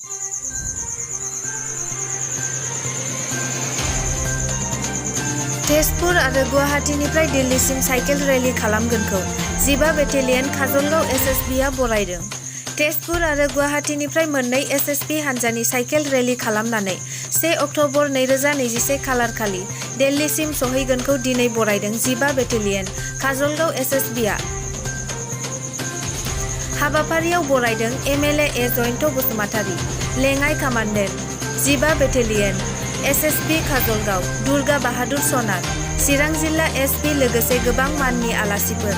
तेजपुर आरो गुवाहाटीनिफ्राय दिल्लीसिम साइकेल रेली खालामगोनखौ 15 बेटेलियन काजलगाव एसएसबीआ बरायदों। तेजपुर आरो गुवाहाटीनिफ्राय मोननै एसएसबी हान्जानि साइकेल रेली खालामनानै 1 अक्ट'बर 2021 खालारखालि दिल्लीसिम सहैगोनखौ दिनै बरायदों 15 बेटेलियन काजलगाव एसएसबीआ। हाबाफारियाव बरायदों एमएलए ए जयन्त बसुमतारी, लेङाइ कामान्डेन्ट 15 बेटेलियन एसएसबी काजलगाव, दुर्गा बाहादुर सनार, चिरां जिल्ला एसपी लोगोसे गोबां माननि आलासिफोर।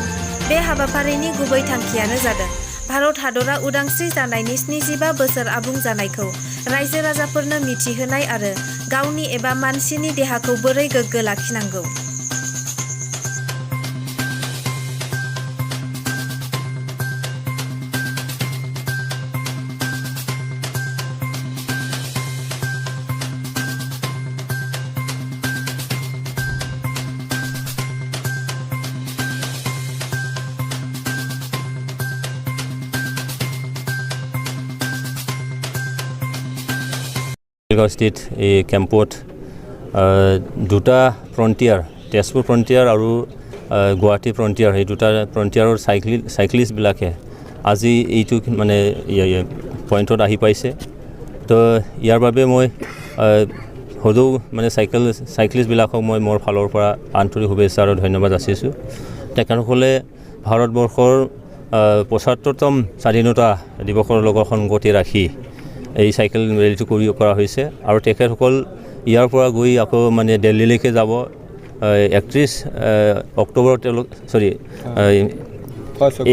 बे हाबाफारिनि गुबै थांखियानो जादों भारत हादरा उदांस्रि जानायनि 75 बोसोर आबुं जानायखौ रायजो राजाफोरनो मिथिहोनाय आरो गावनि एबा मानसिनि देहाखौ बोरै गोग्गो लाखिनांगौ। স্থিত এই কেম্পত দুটা ফ্ৰণ্টিয়াৰ, তেজপুৰ ফ্ৰণ্টিয়াৰ আৰু গুৱাহাটী ফ্ৰণ্টিয়াৰ, সেই দুটা ফ্ৰণ্টিয়াৰৰ চাইক্লিষ্টবিলাকে আজি এইটো মানে পইণ্টত আহি পাইছে। তো ইয়াৰ বাবে মই সদৌ মানে চাইক্লিষ্টবিলাকক মই মোৰ ফালৰ পৰা আন্তৰিক শুভেচ্ছা আৰু ধন্যবাদ যাচিছোঁ। তেখেতসকলে ভাৰতবৰ্ষৰ ৭৫তম স্বাধীনতা দিৱসৰ লগত সংগতি ৰাখি এই চাইকেল ৰেলীটো কৰা হৈছে আৰু তেখেতসকল ইয়াৰ পৰা গৈ আকৌ মানে দিল্লীলৈকে যাব। 1 অক্টোবৰ তেওঁলোক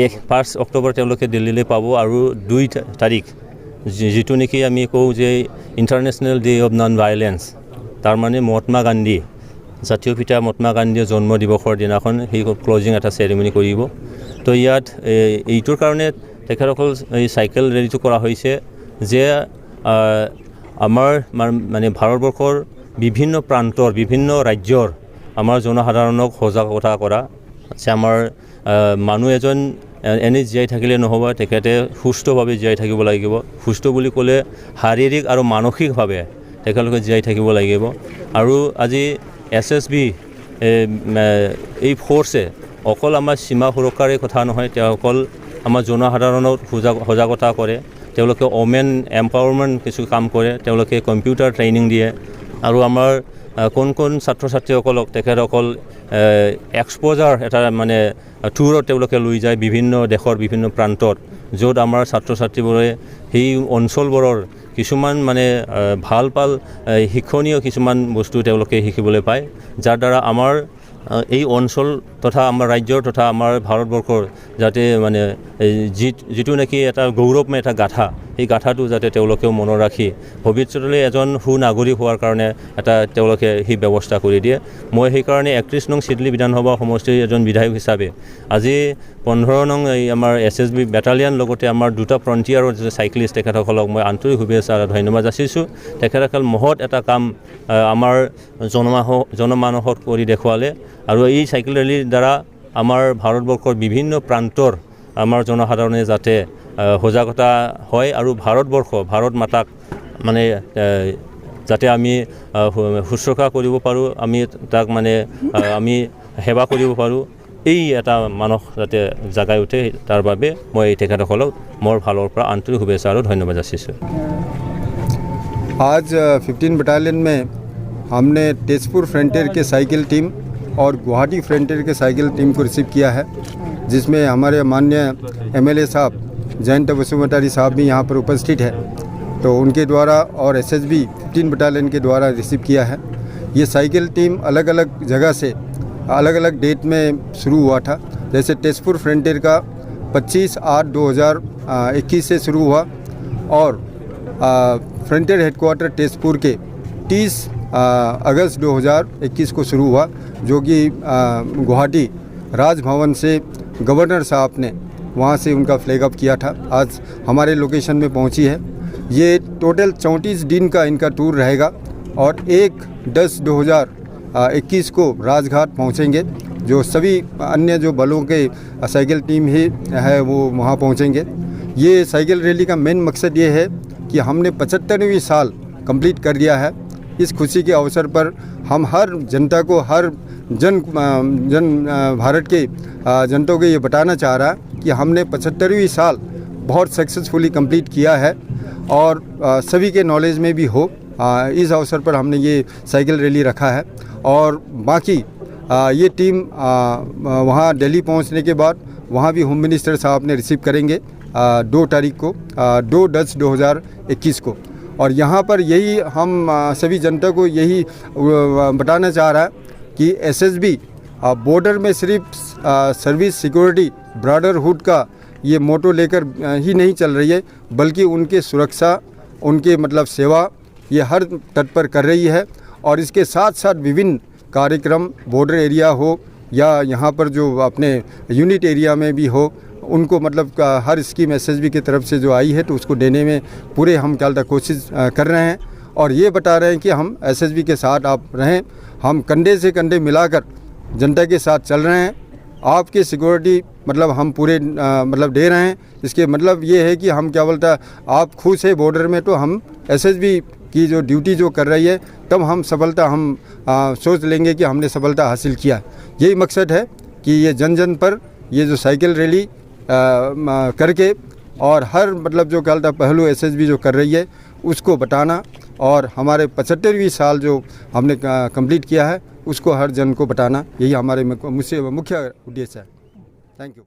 1 অক্টোবৰ তেওঁলোকে দিল্লীলৈ পাব আৰু 2 তাৰিখ যিটো নেকি আমি কওঁ যে ইণ্টাৰনেশ্যনেল ডে অফ নন ভাইলেঞ্চ, তাৰমানে মহাত্মা গান্ধী, জাতীয় পিতা মহাত্মা গান্ধীৰ জন্ম দিৱসৰ দিনাখন সেই ক্লজিং এটা চেৰিমনি কৰিব। তো ইয়াত এইটোৰ কাৰণে তেখেতসকল এই চাইকেল ৰেলীটো কৰা হৈছে যে আমাৰ মানে ভাৰতবৰ্ষৰ বিভিন্ন প্ৰান্তৰ বিভিন্ন ৰাজ্যৰ আমাৰ জনসাধাৰণক সজাগতা কৰা যে আমাৰ মানুহ এজন এনেই জীয়াই থাকিলে নহ'ব, তেখেতে সুস্থভাৱে জীয়াই থাকিব লাগিব। সুস্থ বুলি ক'লে শাৰীৰিক আৰু মানসিকভাৱে তেখেতলোকে জীয়াই থাকিব লাগিব। আৰু আজি এছএছবি এই ফ'ৰ্চে অকল আমাৰ সীমা সুৰক্ষাৰে কথা নহয়, তেওঁ অকল আমাৰ জনসাধাৰণক সজাগতা কৰে। তেওঁলোকে ওমেন এম্পাৱাৰমেণ্ট কিছু কাম কৰে, তেওঁলোকে কম্পিউটাৰ ট্ৰেইনিং দিয়ে আৰু আমাৰ কোন ছাত্ৰ ছাত্ৰীসকলক তেখেতসকল এক্সপ'জাৰ এটা মানে টুৰত তেওঁলোকে লৈ যায় বিভিন্ন দেশৰ বিভিন্ন প্ৰান্তত, য'ত আমাৰ ছাত্ৰ ছাত্ৰীবোৰে সেই অঞ্চলবোৰৰ কিছুমান মানে ভাল শিক্ষণীয় কিছুমান বস্তু তেওঁলোকে শিকিবলৈ পায়, যাৰ দ্বাৰা আমাৰ এই অঞ্চল তথা আমাৰ ৰাজ্যৰ তথা আমাৰ ভাৰতবৰ্ষৰ যাতে মানে যিটো নেকি এটা গৌৰৱময় এটা গাথা, সেই গাথাটো যাতে তেওঁলোকেও মনত ৰাখি ভৱিষ্যতলৈ এজন সুনাগৰিক হোৱাৰ কাৰণে এটা তেওঁলোকে সেই ব্যৱস্থা কৰি দিয়ে। মই সেইকাৰণে 31 নং চিডলি বিধানসভা সমষ্টিৰ এজন বিধায়ক হিচাপে আজি 15 নং এই আমাৰ এছএছবি বেটালিয়ন লগতে আমাৰ দুটা ফ্ৰণ্টিয়াৰৰ যে চাইক্লিষ্ট তেখেতসকলক মই আন্তৰিক শুভেচ্ছা আৰু ধন্যবাদ যাচিছোঁ। তেখেতসকল মহৎ এটা কাম আমাৰ জনমানসত কৰি দেখুৱালে আৰু এই চাইকেল ৰেলীৰ দ্বাৰা আমাৰ ভাৰতবৰ্ষৰ বিভিন্ন প্ৰান্তৰ আমাৰ জনসাধাৰণে যাতে সজাগতা হয় আৰু ভাৰত মাতাক মানে যাতে আমি শুশ্ৰূষা কৰিব পাৰোঁ, আমি তাক মানে আমি সেৱা কৰিব পাৰোঁ, এই এটা মানস যাতে জাগাই উঠে, তাৰ বাবে মই তেখেতসকলক মোৰ ফালৰ পৰা আন্তৰিক শুভেচ্ছা আৰু ধন্যবাদ যাচিছোঁ। आज 15 बटालियन में हमने तेजपुर फ्रंटियर के साइकिल टीम और गुवाहाटी फ्रंटियर के साइकिल टीम को रिसीव किया है, जिसमें हमारे माननीय एमएलए साहब जयंत बसुमतारी साहब भी यहाँ पर उपस्थित है। तो उनके द्वारा और एसएसबी 15 बटालियन के द्वारा रिसीव किया है। ये साइकिल टीम अलग अलग जगह से अलग अलग डेट में शुरू हुआ था। जैसे तेजपुर फ्रंटियर का 25/8/2021 से शुरू हुआ और फ्रंटियर हेडक्वार्टर तेजपुर के 30 अगस्त 2021 को शुरू हुआ, जो कि गुवाहाटी राजभवन से गवर्नर साहब ने वहाँ से उनका फ्लैग अप किया था। आज हमारे लोकेशन में पहुँची है। ये टोटल 34 दिन का इनका टूर रहेगा और 1/10/2021 को राजघाट पहुँचेंगे। जो सभी अन्य जो बलों के साइकिल टीम ही है वो वहाँ पहुँचेंगे। ये साइकिल रैली का मेन मकसद ये है कि हमने 75वीं साल कंप्लीट कर दिया है। इस खुशी के अवसर पर हम हर जनता को, हर भारत के जनता को ये बताना चाह रहा कि हमने 75वीं साल बहुत सक्सेसफुली कंप्लीट किया है और सभी के नॉलेज में भी हो। इस अवसर पर हमने ये साइकिल रैली रखा है और बाकी ये टीम वहाँ दिल्ली पहुँचने के बाद वहाँ भी होम मिनिस्टर साहब ने रिसीव करेंगे 2 तारीख को, 2/10/2021 को। और यहाँ पर यही हम सभी जनता को यही बताना चाह रहा है कि एसएसबी बॉर्डर में सिर्फ सर्विस सिक्योरिटी ब्रदरहुड का ये मोटो लेकर ही नहीं चल रही है, बल्कि उनके सुरक्षा, उनके मतलब सेवा ये हर तट पर कर रही है। और इसके साथ साथ विभिन्न कार्यक्रम बॉर्डर एरिया हो या यहाँ पर जो अपने यूनिट एरिया में भी हो, उनको मतलब हर स्कीम एसएसबी की तरफ से जो आई है तो उसको देने में पूरे हम क्या कोशिश कर रहे हैं। और ये बता रहे हैं कि हम एसएसबी के साथ आप रहें, हम कंधे से कंधे मिलाकर जनता के साथ चल रहे हैं। आपकी सिक्योरिटी मतलब हम पूरे मतलब दे रहे हैं। इसके मतलब ये है कि हम क्या बोलता है, आप खुश है बॉर्डर में तो हम एसएसबी की जो ड्यूटी जो कर रही है तब हम सफलता हम सोच लेंगे कि हमने सफलता हासिल किया। यही मकसद है कि ये जन जन पर ये जो साइकिल रैली करके और हर मतलब जो कहता पहलू एसएसबी जो कर रही है उसको बताना और हमारे 75वीं साल जो हमने कंप्लीट किया है उसको हर जन को बताना, यही हमारे मुख्य उद्देश्य है। Thank you.